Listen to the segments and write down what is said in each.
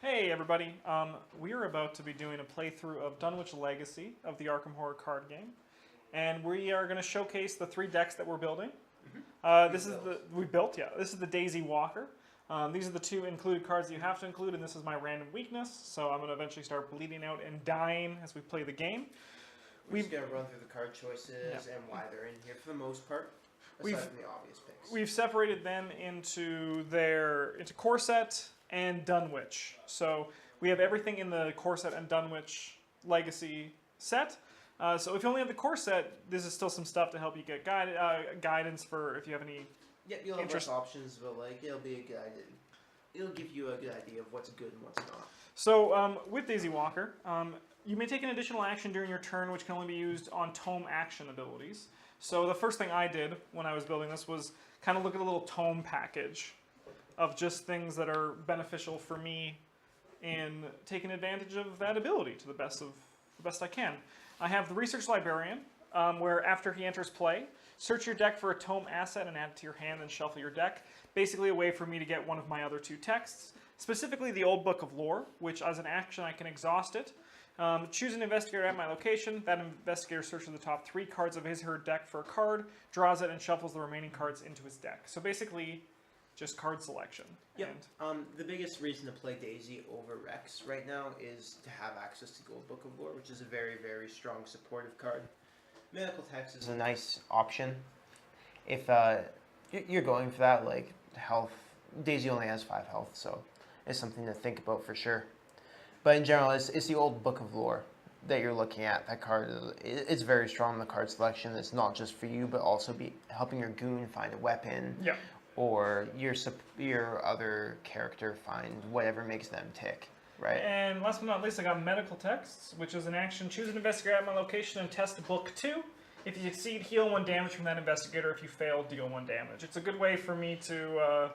Hey everybody, we are about to be doing a playthrough of Dunwich Legacy of the ARKHAM horror card game, and we are going to showcase the 3 decks that we're building. This is the Daisy Walker. These are the 2 included cards that you have to include, and this is my random weakness, so I'm going to eventually start bleeding out and dying as we play the game. We're just going to run through the card choices and why they're in here for the most part, aside from the obvious picks. We've separated them into Corset and Dunwich. So we have everything in the Corset and Dunwich Legacy set. So if you only have the Corset, this is still some stuff to help you get guidance for if you have any Yep, you'll have less options, but it'll be a guide. It'll give you a good idea of what's good and what's not. So with Daisy Walker, you may take an additional action during your turn, which can only be used on tome action abilities. So the first thing I did when I was building this was kind of look at a little tome package of just things that are beneficial for me in taking advantage of that ability to the best I can. I have the Research Librarian, where after he enters play, search your deck for a tome asset and add it to your hand and shuffle your deck. Basically a way for me to get one of my other 2 texts, specifically the Old Book of Lore, which as an action I can exhaust it. Choose an investigator at my location. That investigator searches the top 3 cards of his or her deck for a card, draws it, and shuffles the remaining cards into his deck. So basically, just card selection. Yep. The biggest reason to play Daisy over Rex right now is to have access to Gold Book of Lore, which is a very, very strong supportive card. Medical Text is a nice option. If you're going for that, like health, Daisy only has 5 health, so it's something to think about for sure. But in general, it's the Old Book of Lore that you're looking at. That card it's very strong in the card selection. It's not just for you, but also be helping your goon find a weapon. Yeah. Or your other character find whatever makes them tick, right? And last but not least, I got Medical Texts, which is an action. Choose an investigator at my location and test book 2. If you succeed, heal 1 damage from that investigator. If you fail, deal 1 damage. It's a good way for me to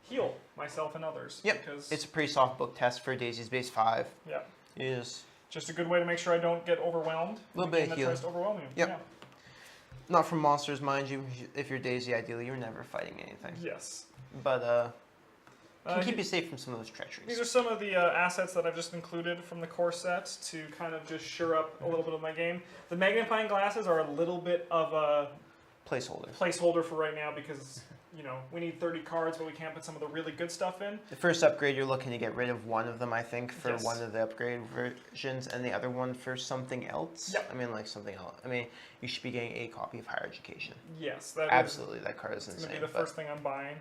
heal myself and others. Yep, because it's a pretty soft book test for Daisy's base 5. Yeah. It is. Just a good way to make sure I don't get overwhelmed. A little bit of healing. Tries to overwhelm you. Yep. Yeah. Not from monsters, mind you. If you're Daisy, ideally, you're never fighting anything. Yes. But can keep you safe from some of those treacheries. These are some of the assets that I've just included from the core set to kind of just shore up a little bit of my game. The magnifying glasses are a little bit of a placeholder for right now because, you know, we need 30 cards, but we can't put some of the really good stuff in. The first upgrade, you're looking to get rid of one of them, I think, for one of the upgrade versions, and the other one for something else. Yep. I mean, like something else. I mean, you should be getting a copy of Higher Education. Yes. Absolutely, that card is insane. It's going to be the first thing I'm buying.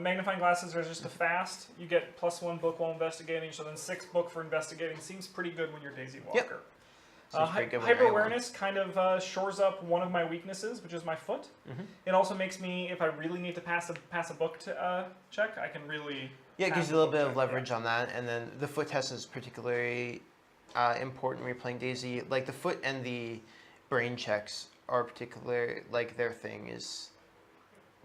Magnifying glasses are just a fast. You get +1 book while investigating, so then 6 book for investigating. Seems pretty good when you're Daisy Walker. Yep. Hyper awareness kind of shores up one of my weaknesses, which is my foot. It also makes me, if I really need to pass a book check, I can really. Yeah, it gives you a little bit of leverage on that, and then the foot test is particularly important when you're playing Daisy. Like the foot and the brain checks are particularly like their thing is.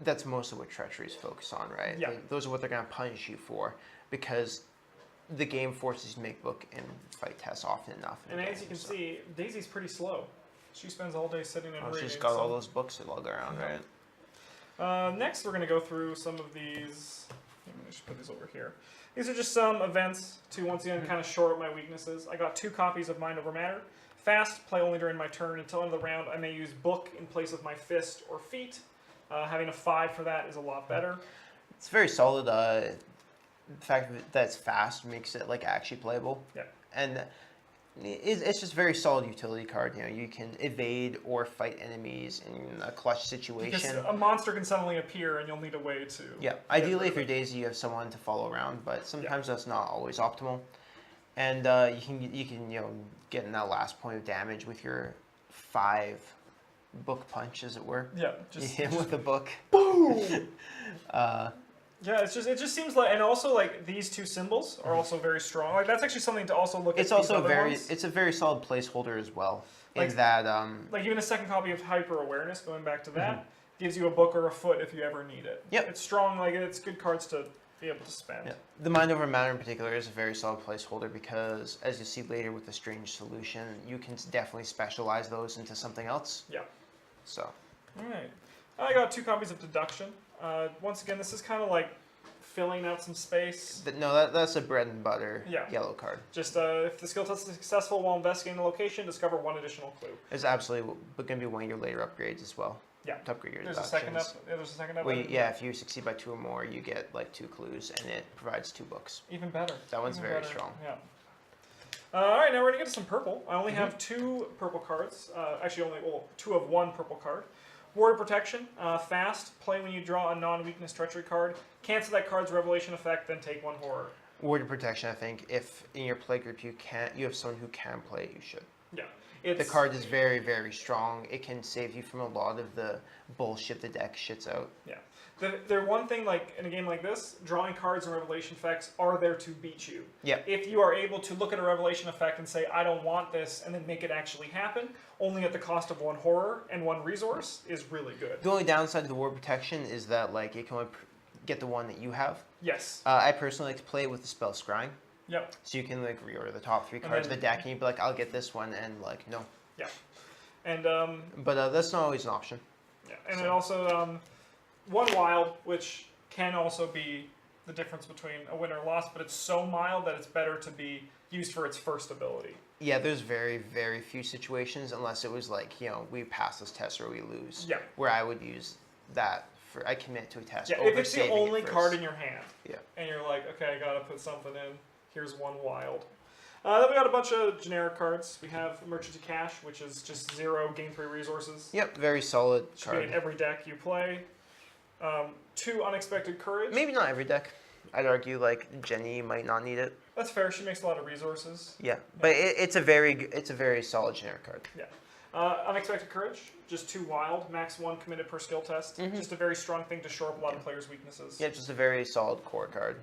That's most of what treacheries focus on, right? Yeah. Those are what they're going to punish you for because the game forces you to make book and fight tests often enough. And as you can see, Daisy's pretty slow. She spends all day sitting and reading. She's got all those books to lug around, right? Next, we're going to go through some of these. Let me just put these over here. These are just some events to, once again, kind of shore up my weaknesses. I got 2 copies of Mind Over Matter. Fast, play only during my turn. Until end of the round, I may use book in place of my fist or feet. Having a 5 for that is a lot better. It's very solid. The fact that it's fast makes it like actually playable. Yeah. And it's just a very solid utility card. You know, you can evade or fight enemies in a clutch situation. Because a monster can suddenly appear, and you'll need a way to. Yeah. Ideally, if you're Daisy, you have someone to follow around, but sometimes that's not always optimal. And you can get in that last point of damage with your 5 book punch, as it were. Yeah, just hit him with a book. Boom. Yeah, it just seems like, and also like these 2 symbols are also very strong. Like that's actually something to also look at. It's also it's a very solid placeholder as well. Like, in that, like even a second copy of Hyper Awareness, going back to that, gives you a book or a foot if you ever need it. Yep. It's strong. Like it's good cards to be able to spend. Yeah. The Mind Over Matter in particular is a very solid placeholder because, as you see later with the Strange Solution, you can definitely specialize those into something else. Yeah. So. All right. I got 2 copies of Deduction. Once again, this is kind of like filling out some space. No, that's a bread and butter Yeah. yellow card. Just if the skill test is successful while investigating the location, discover one additional clue. There's absolutely going to be one of your later upgrades as well. Yeah. To upgrade your There's a deductions. second up. There's a second up. Well, yeah, if you succeed by 2 or more, you get like 2 clues, and it provides 2 books. Even better. That one's Even very better. strong. Yeah. All right, now we're gonna get to some purple. I only have 2 purple cards. Actually, only 2 of 1 purple card. Ward of Protection, fast. Play when you draw a non-weakness treachery card. Cancel that card's revelation effect, then take 1 horror. Ward of Protection, I think, if in your play group you have someone who can play it, you should. Yeah. The card is very, very strong. It can save you from a lot of the bullshit the deck shits out. Yeah. The one thing, like in a game like this, drawing cards and revelation effects are there to beat you. Yeah. If you are able to look at a revelation effect and say, I don't want this, and then make it actually happen, only at the cost of 1 horror and 1 resource, is really good. The only downside to the Ward Protection is that like you can only get the one that you have. Yes. I personally like to play it with the spell Scrying. Yep. So you can like reorder the top 3 cards of the deck, and you'd be like, I'll get this one, and like, no. Yeah. And But that's not always an option. yeah, and it also 1 wild, which can also be the difference between a win or loss, but it's so mild that it's better to be used for its first ability. Yeah, there's very, very few situations, unless it was like, we pass this test or we lose. Yeah. Where I would use that I commit to a test. Yeah, over if it's the saving it only first. card in your hand. Yeah. And you're like, okay, I gotta put something in. Here's 1 wild. Then we got a bunch of generic cards. We have Emergency Cash, which is just 0, gain 3 resources. Yep, very solid Should be card. in every deck you play. 2 Unexpected Courage. Maybe not every deck. I'd argue like Jenny might not need it. That's fair. She makes a lot of resources. Yeah, but it's a very solid generic card. Yeah. Unexpected Courage, just 2 wild, max 1 committed per skill test. Just a very strong thing to shore up a lot of players' weaknesses. Yeah, just a very solid core card.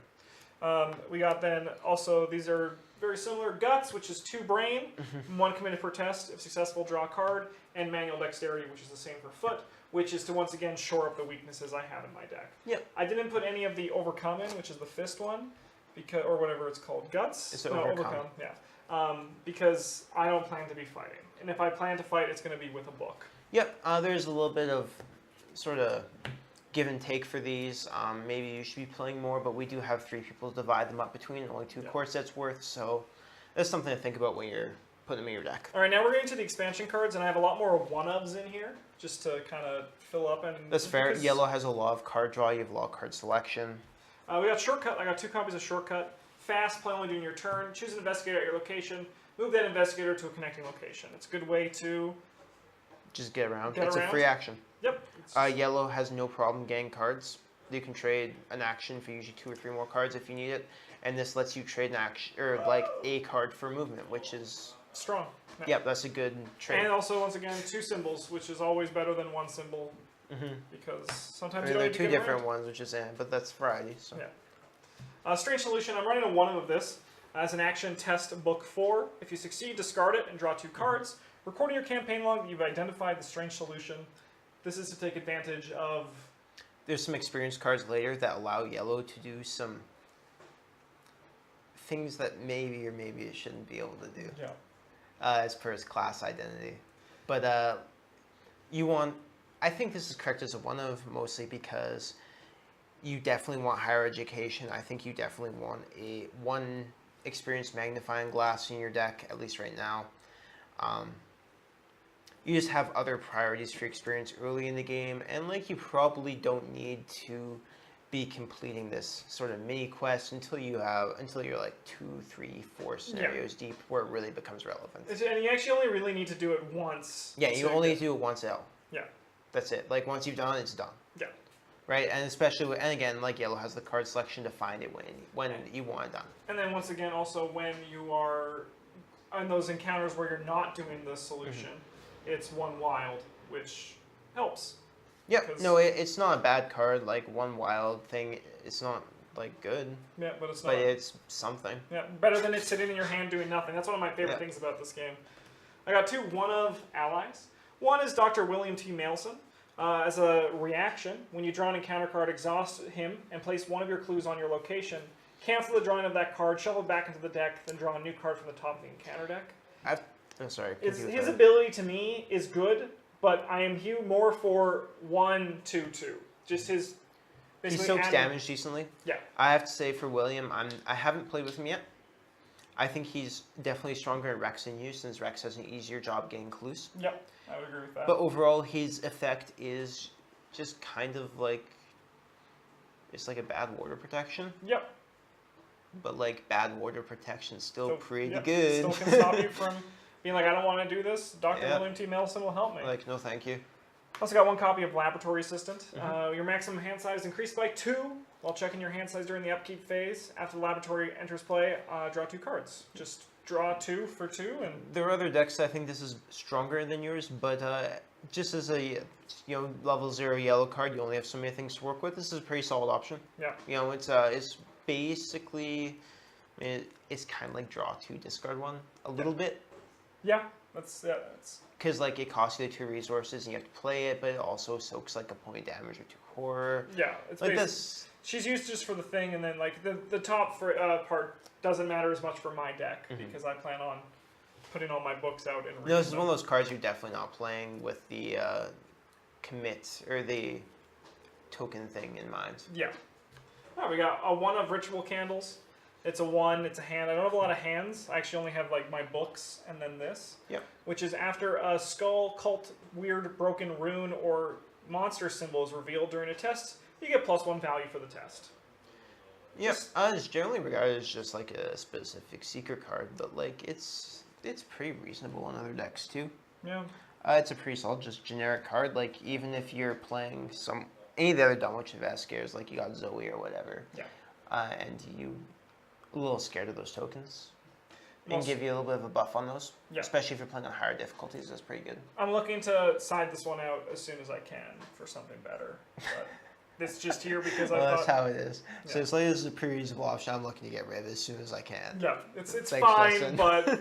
We got then also, these are very similar, Guts, which is 2 brain, 1 committed per test. If successful, draw a card, and Manual Dexterity, which is the same for foot, which is to once again shore up the weaknesses I have in my deck. Yep. I didn't put any of the Overcome in, which is the fist one, because or whatever it's called, Guts. It's Overcome. Yeah. Because I don't plan to be fighting, and if I plan to fight, it's going to be with a book. Yep. There's a little bit of sort of give and take for these. Maybe you should be playing more, but we do have 3 people to divide them up between, only 2 core sets worth, so that's something to think about when you're putting them in your deck. All right, now we're getting to the expansion cards, and I have a lot more one-ofs in here, just to kind of fill up. And That's fair. Yellow has a lot of card draw, you have a lot of card selection. We got Shortcut. I got 2 copies of Shortcut. Fast, play only during your turn. Choose an investigator at your location. Move that investigator to a connecting location. It's a good way to Just get around. Get It's around. a free action. Yep. Yellow has no problem getting cards. You can trade an action for usually 2 or 3 more cards if you need it, and this lets you trade an action or like a card for movement, which is Strong. Yeah. yep, that's a good trade. And also, once again, 2 symbols, which is always better than 1 symbol, because sometimes you don't They're need to 2 get different around. ones, which is but that's variety. So Yeah. Strange Solution. I'm running a 1 of this as an action test book 4. If you succeed, discard it and draw 2 cards. Recording your campaign log that you've identified the strange solution. This is to take advantage of. there's some experience cards later that allow yellow to do some things that maybe or maybe it shouldn't be able to do. Yeah. As per his class identity. But you want, I think this is correct as a 1 of, mostly because you definitely want higher education. I think you definitely want a 1 experience magnifying glass in your deck, at least right now. You just have other priorities for your experience early in the game, and like you probably don't need to be completing this sort of mini quest until you're like 2, 3, 4 scenarios deep, where it really becomes relevant. And you actually only really need to do it once. Yeah, you only do it once L. Yeah. That's it. Like once you've done it, it's done. Yeah. Right, and especially and again, like yellow has the card selection to find it when you want it done. And then once again, also when you are in those encounters where you're not doing the solution, it's 1 wild, which helps. Yep. No, it's not a bad card. Like 1 wild thing, it's not like good. Yeah, but it's not. But it's something. Yeah, better than it sitting in your hand doing nothing. That's one of my favorite things about this game. I got 2 one-of allies. One is Dr. William T. Mailson. As a reaction, when you draw an encounter card, exhaust him and place 1 of your clues on your location. Cancel the drawing of that card, shuffle it back into the deck, then draw a new card from the top of the encounter deck. I'm sorry. His ability to me is good, but I am more for 1/2/2. Just his He basically soaks adding- damage decently. Yeah. I have to say for William, I haven't played with him yet. I think he's definitely stronger at Rex than you, since Rex has an easier job getting loose. Yep, I would agree with that. But overall, his effect is just kind of like, it's like a bad water protection. Yep. But like bad water protection is still pretty yep, good. Still can stop you from being like, I don't want to do this. Dr. Yep. William T. Mellison will help me. Like, no thank you. Also got one copy of Laboratory Assistant. Your maximum hand size increased by 2 while checking your hand size during the upkeep phase. After the laboratory enters play, draw 2 cards. Just draw 2 for 2, and There are other decks I think this is stronger than yours, but just as a level 0 yellow card, you only have so many things to work with. This is a pretty solid option. yeah. It's basically it's kind of like draw 2, discard 1 a little bit. Yeah, that's Because like it costs you 2 resources and you have to play it, but it also soaks like a point of damage or 2 horror. yeah. It's Like basic. this. She's used just for the thing, and then like the top part doesn't matter as much for my deck because I plan on putting all my books out and reading No, this is them. one of those cards you're definitely not playing with the commit or the token thing in mind. Yeah. Oh, we got a 1 of Ritual Candles. It's a 1, it's a hand. I don't have a lot of hands. I actually only have like my books and then this. Yep. Which is after a skull, cult, weird, broken rune, or monster symbol is revealed during a test, you get +1 value for the test. Yes, it's generally regarded as just like a specific seeker card, but like it's pretty reasonable in other decks too. Yeah. It's a pretty solid, just generic card. Like even if you're playing any of the other Dunwich Investigators, like you got Zoe or whatever, Yeah. and you a little scared of those tokens, and Most- give you a little bit of a buff on those. Yeah. Especially if you're playing on higher difficulties, that's pretty good. I'm looking to side this one out as soon as I can for something better. But it's just here because I Well, thought... that's how it is. Yeah. So it's like this is a pretty reasonable option. I'm looking to get rid of it as soon as I can. Yeah, it's Thanks, fine, Justin. but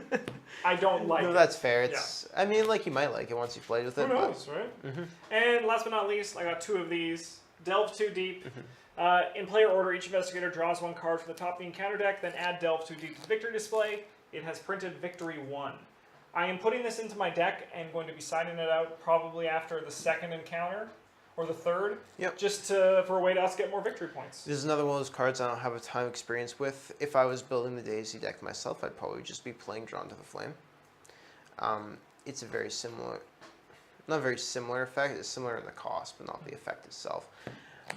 I don't like No, it. that's fair. It's I mean, like you might like it once you've played with it. Who knows, right? And last but not least, I got 2 of these. Delve 2 Deep. In player order, each investigator draws 1 card from the top of the encounter deck, then add Delve 2 Deep to the victory display. It has printed Victory 1. I am putting this into my deck and going to be siding it out probably after the 2nd encounter, or the 3rd, Yep. just for a way to us get more victory points. This is another one of those cards I don't have a ton of experience with. If I was building the Daisy deck myself, I'd probably just be playing Drawn to the Flame. It's a very similar, not very similar effect. It's similar in the cost, but not the effect itself.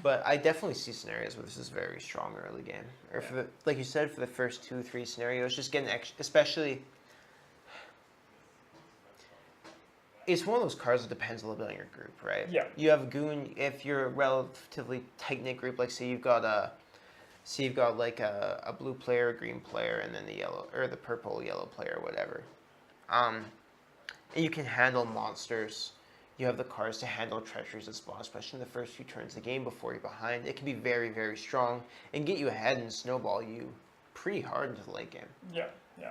But I definitely see scenarios where this is very strong early game. Or for the, like you said, for the first 2-3 scenarios, just getting extra, especially. It's one of those cards that depends a little bit on your group, right? Yeah. You have a goon if you're a relatively tight knit group. Like say you've got like a blue player, a green player, and then the yellow or the purple yellow player, or whatever. And you can handle monsters. You have the cards to handle treacheries that spawn, especially in the first few turns of the game before you're behind. It can be very, very strong and get you ahead and snowball you pretty hard into the late game. Yeah, yeah.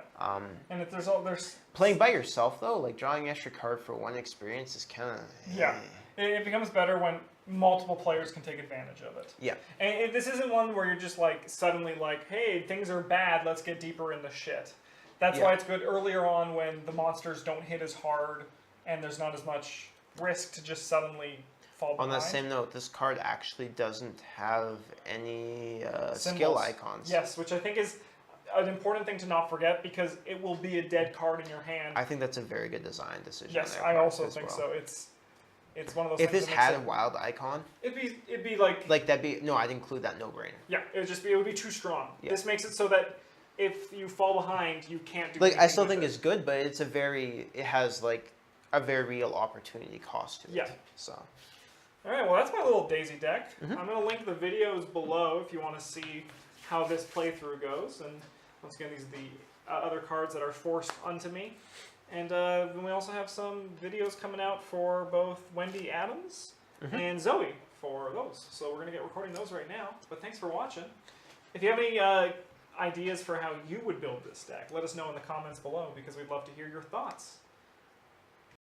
And if there's Playing by yourself though, like drawing an extra card for 1 experience is kind of Yeah. It becomes better when multiple players can take advantage of it. Yeah. And this isn't one where you're just like suddenly like, hey, things are bad, let's get deeper in the shit. That's why it's good earlier on when the monsters don't hit as hard and there's not as much risk to just suddenly fall behind. On that same note, this card actually doesn't have any skill Symbols. icons. Yes, which I think is an important thing to not forget because it will be a dead card in your hand. I think that's a very good design decision. Yes, on their I part also as think well. so. It's one of those If things this that makes had a it- wild icon, it'd be like that'd be no, I'd include that no brainer. yeah, it would be too strong. Yeah. This makes it so that if you fall behind, you can't do Like I anything still with think it. it's good, but it has like a very real opportunity cost to it. Yeah. So All right, well, that's my little Daisy deck. Mm-hmm. I'm going to link the videos below if you want to see how this playthrough goes. And once again, these are the other cards that are forced onto me. And then we also have some videos coming out for both Wendy Adams Mm-hmm. and Zoe for those. So we're going to get recording those right now. But thanks for watching. If you have any ideas for how you would build this deck, let us know in the comments below because we'd love to hear your thoughts.